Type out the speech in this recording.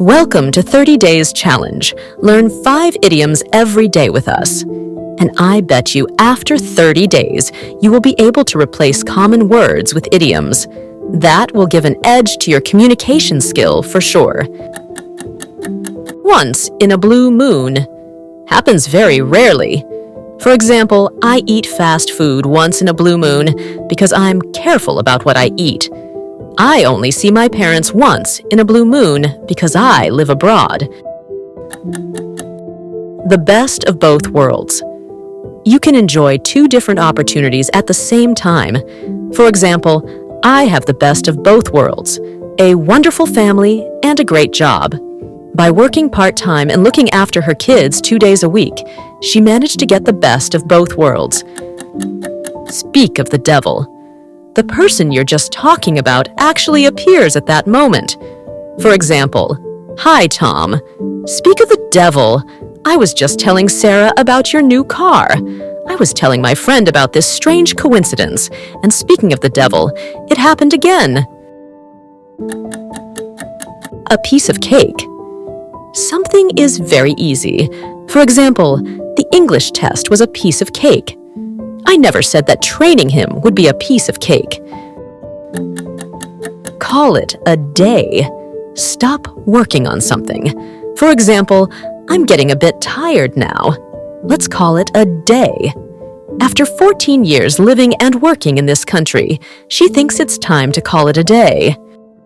Welcome to 30 Days Challenge. Learn 5 idioms every day with us. And I bet you after 30 days, you will be able to replace common words with idioms. That will give an edge to your communication skill for sure. Once in a blue moon happens very rarely. For example, I eat fast food once in a blue moon because I'm careful about what I eat. I only see my parents once in a blue moon because I live abroad. The best of both worlds. You can enjoy 2 different opportunities at the same time. For example, I have the best of both worlds, a wonderful family and a great job. By working part-time and looking after her kids 2 days a week, she managed to get the best of both worlds. Speak of the devil. The person you're just talking about actually appears at that moment. For example, "Hi, Tom. Speak of the devil. I was just telling Sarah about your new car. I was telling my friend about this strange coincidence, and speaking of the devil, it happened again." A piece of cake. Something is very easy. For example, the English test was a piece of cake. I never said that training him would be a piece of cake. Call it a day. Stop working on something. For example, I'm getting a bit tired now. Let's call it a day. After 14 years living and working in this country, she thinks it's time to call it a day.